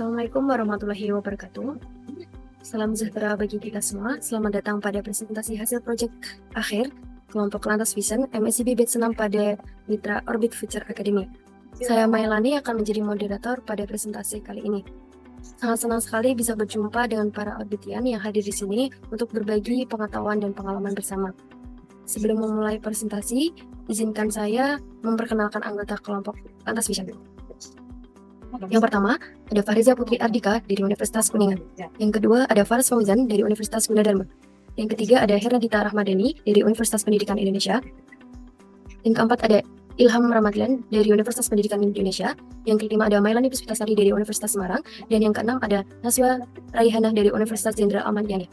Assalamualaikum warahmatullahi wabarakatuh. Salam sejahtera bagi kita semua. Selamat datang pada presentasi hasil proyek akhir kelompok Lantas Vision MSIB Batch 6 pada Mitra Orbit Future Academy. Saya Mailani akan menjadi moderator pada presentasi kali ini. Sangat senang sekali bisa berjumpa dengan para orbitian yang hadir di sini untuk berbagi pengetahuan dan pengalaman bersama. Sebelum memulai presentasi, izinkan saya memperkenalkan anggota kelompok Lantas Vision. Yang pertama, ada Fahriza Putri Ardika dari Universitas Kuningan. Yang kedua, ada Faris Fauzan dari Universitas Gunadarma. Yang ketiga, ada Hernadita Rahmadani dari Universitas Pendidikan Indonesia. Yang keempat, ada Ilham Ramadhan dari Universitas Pendidikan Indonesia. Yang kelima, ada Mailani Puspitasari dari Universitas Semarang. Dan yang keenam, ada Naswa Raihanah dari Universitas Jenderal Ahmad Yani.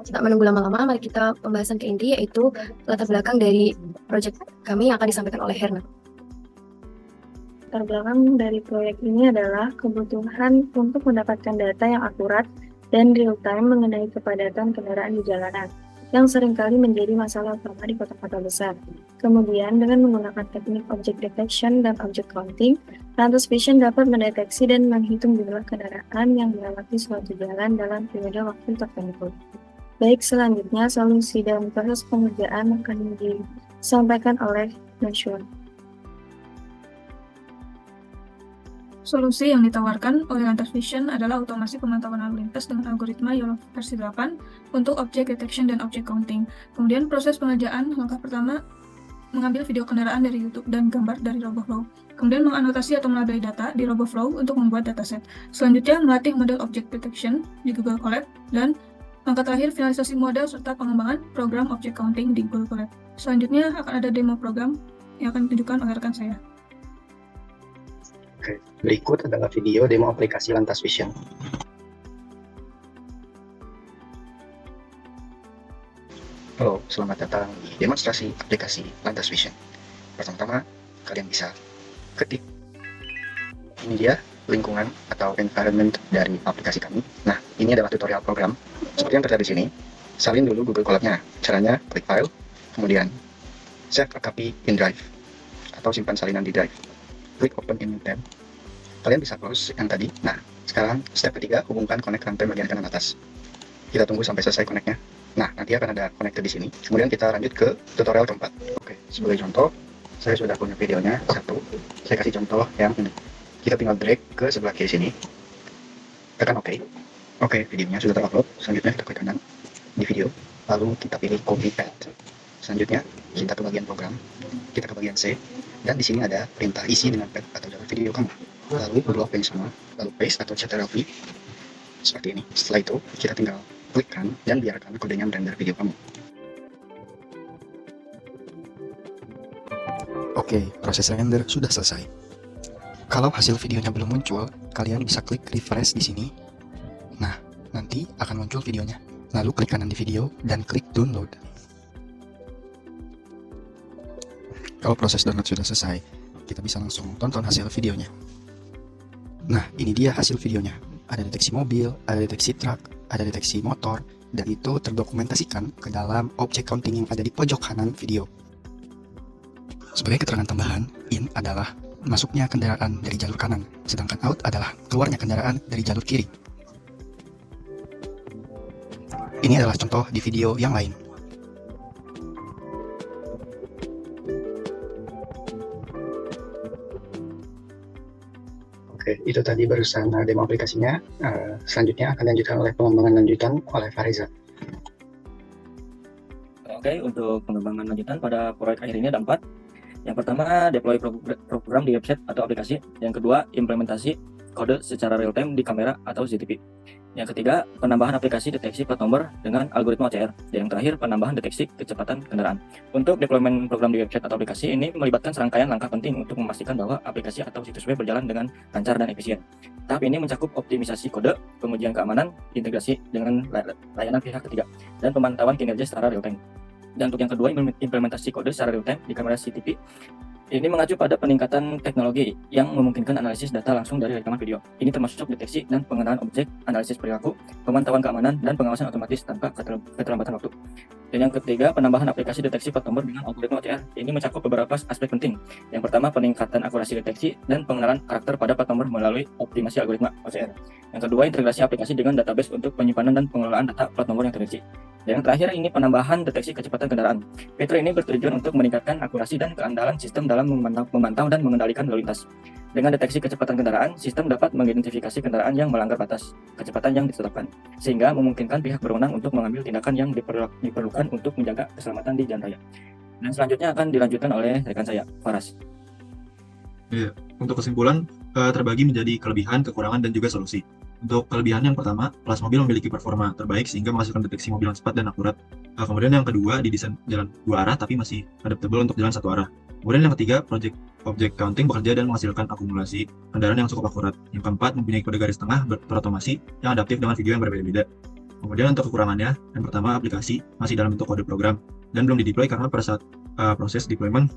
Tak menunggu lama-lama, mari kita pembahasan ke inti, yaitu latar belakang dari proyek kami yang akan disampaikan oleh Herna. Latar belakang dari proyek ini adalah kebutuhan untuk mendapatkan data yang akurat dan real-time mengenai kepadatan kendaraan di jalanan, yang seringkali menjadi masalah utama di kota-kota besar. Kemudian, dengan menggunakan teknik object detection dan object counting, Lantas Vision dapat mendeteksi dan menghitung jumlah kendaraan yang melewati suatu jalan dalam periode waktu tertentu. Baik, selanjutnya solusi dan proses pengerjaan akan disampaikan oleh Nashwa. Solusi yang ditawarkan oleh Lantas Vision adalah otomasi pemantauan lalu lintas dengan algoritma YOLO versi 8 untuk object detection dan object counting. Kemudian proses pengerjaan, langkah pertama, mengambil video kendaraan dari YouTube dan gambar dari RoboFlow. Kemudian menganotasi atau melabeli data di RoboFlow untuk membuat dataset. Selanjutnya, melatih model object detection di Google Colab. Dan langkah terakhir, finalisasi model serta pengembangan program object counting di Google Colab. Selanjutnya, akan ada demo program yang akan ditunjukkan oleh rekan saya. Oke, berikut adalah video demo aplikasi Lantas Vision. Halo, selamat datang di demonstrasi aplikasi Lantas Vision. Pertama-tama, kalian bisa ketik. Ini dia lingkungan atau environment dari aplikasi kami. Nah, ini adalah tutorial program. Seperti yang terlihat di sini, salin dulu Google Colab-nya. Caranya, klik file, kemudian save a copy in Drive, atau simpan salinan di Drive. Klik open in new tab. Kalian bisa close yang tadi. Nah, sekarang step ketiga, hubungkan connect rantai bagian kanan atas. Kita tunggu sampai selesai connect-nya. Nah, nanti akan ada connector di sini. Kemudian kita lanjut ke tutorial keempat. Oke, sebagai contoh, saya sudah punya videonya satu. Saya kasih contoh yang ini. Kita tinggal drag ke sebelah kiri sini. Tekan OK. Oke, videonya sudah terupload. Selanjutnya kita klik kanan di video. Lalu kita pilih copy add. Selanjutnya kita ke bagian program. Kita ke bagian save. Dan di sini ada perintah isi dengan pad atau jalur video kamu. Lalu blok yang semua, lalu paste atau Ctrl+V seperti ini. Setelah itu kita tinggal klikkan dan biarkan kodenya merender video kamu. Oke, proses render sudah selesai. Kalau hasil videonya belum muncul, kalian bisa klik refresh di sini. Nah, nanti akan muncul videonya. Lalu klik kanan di video dan klik download. Kalau proses download sudah selesai, kita bisa langsung tonton hasil videonya. Nah, ini dia hasil videonya. Ada deteksi mobil, ada deteksi truk, ada deteksi motor, dan itu terdokumentasikan ke dalam object counting yang ada di pojok kanan video. Sebagai keterangan tambahan, in adalah masuknya kendaraan dari jalur kanan, sedangkan out adalah keluarnya kendaraan dari jalur kiri. Ini adalah contoh di video yang lain. Oke, itu tadi barusan demo aplikasinya. Selanjutnya akan dilanjutkan oleh pengembangan lanjutan oleh Fahriza. Oke, untuk pengembangan lanjutan pada proyek akhir ini ada 4. Yang pertama, deploy program di website atau aplikasi. Yang kedua, implementasi kode secara real time di kamera atau CCTV. Yang ketiga, penambahan aplikasi deteksi plat nomor dengan algoritma OCR. Dan yang terakhir, penambahan deteksi kecepatan kendaraan. Untuk deployment program di website atau aplikasi ini melibatkan serangkaian langkah penting untuk memastikan bahwa aplikasi atau situs web berjalan dengan lancar dan efisien. Tahap ini mencakup optimisasi kode, pengujian keamanan, integrasi dengan layanan pihak ketiga, dan pemantauan kinerja secara real time. Dan untuk yang kedua, implementasi kode secara real time di kamera CCTV. Ini mengacu pada peningkatan teknologi yang memungkinkan analisis data langsung dari rekaman video. Ini termasuk deteksi dan pengenalan objek, analisis perilaku, pemantauan keamanan, dan pengawasan otomatis tanpa keterlambatan waktu. Dan yang ketiga, penambahan aplikasi deteksi plat nomor dengan algoritma OCR. Ini mencakup beberapa aspek penting. Yang pertama, peningkatan akurasi deteksi dan pengenalan karakter pada plat nomor melalui optimasi algoritma OCR. Yang kedua, integrasi aplikasi dengan database untuk penyimpanan dan pengelolaan data plat nomor yang terdeteksi. Dan yang terakhir, ini penambahan deteksi kecepatan kendaraan. Fitur ini bertujuan untuk meningkatkan akurasi dan keandalan sistem dalam memantau dan mengendalikan lalu lintas. Dengan deteksi kecepatan kendaraan, sistem dapat mengidentifikasi kendaraan yang melanggar batas kecepatan yang ditetapkan, sehingga memungkinkan pihak berwenang untuk mengambil tindakan yang diperlukan untuk menjaga keselamatan di jalan raya. Dan selanjutnya akan dilanjutkan oleh rekan saya, Faras. Iya, untuk kesimpulan terbagi menjadi kelebihan, kekurangan, dan juga solusi. Untuk kelebihan yang pertama, kelas mobil memiliki performa terbaik sehingga menghasilkan deteksi mobil yang cepat dan akurat. Kemudian yang kedua, didesain jalan dua arah tapi masih adaptable untuk jalan satu arah. Kemudian yang ketiga, object counting bekerja dan menghasilkan akumulasi kendaraan yang cukup akurat. Yang keempat, mempunyai kode garis tengah berotomasi yang adaptif dengan video yang berbeda-beda. Kemudian untuk kekurangannya, yang pertama, aplikasi masih dalam bentuk kode program dan belum dideploy karena pada saat proses deployment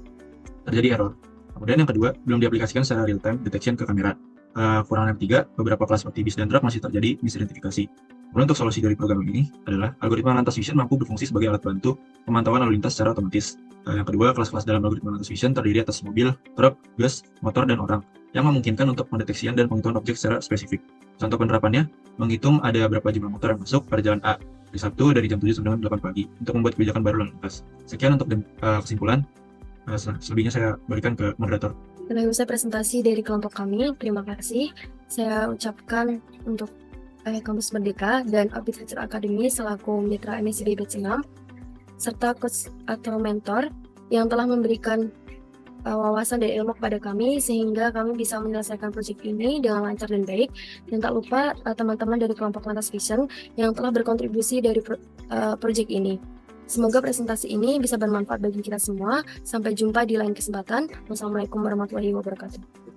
terjadi error. Kemudian yang kedua, belum diaplikasikan secara real-time detection ke kamera. Kekurangan yang ketiga, beberapa kelas seperti bis dan truk masih terjadi misidentifikasi. Kemudian untuk solusi dari program ini adalah algoritma Lantas Vision mampu berfungsi sebagai alat bantu pemantauan lalu lintas secara otomatis. Yang kedua, kelas-kelas dalam algoritma Lantas Vision terdiri atas mobil, truk, bus, motor, dan orang, yang memungkinkan untuk pendeteksian dan penghitungan objek secara spesifik. Contoh penerapannya, menghitung ada berapa jumlah motor yang masuk pada jalan A di Sabtu dari jam 7 sampai 8 pagi untuk membuat kebijakan baru lalu lintas. Sekian untuk kesimpulan. Selebihnya saya berikan ke moderator. Setelah usai presentasi dari kelompok kami, terima kasih. Saya ucapkan untuk Kampus Merdeka dan Orbit Future Academy selaku mitra MSIB Batch 6, serta coach atau mentor yang telah memberikan wawasan dan ilmu kepada kami sehingga kami bisa menyelesaikan proyek ini dengan lancar dan baik. Dan tak lupa teman-teman dari kelompok Lantas Vision yang telah berkontribusi dari proyek ini. Semoga presentasi ini bisa bermanfaat bagi kita semua. Sampai jumpa di lain kesempatan. Wassalamualaikum warahmatullahi wabarakatuh.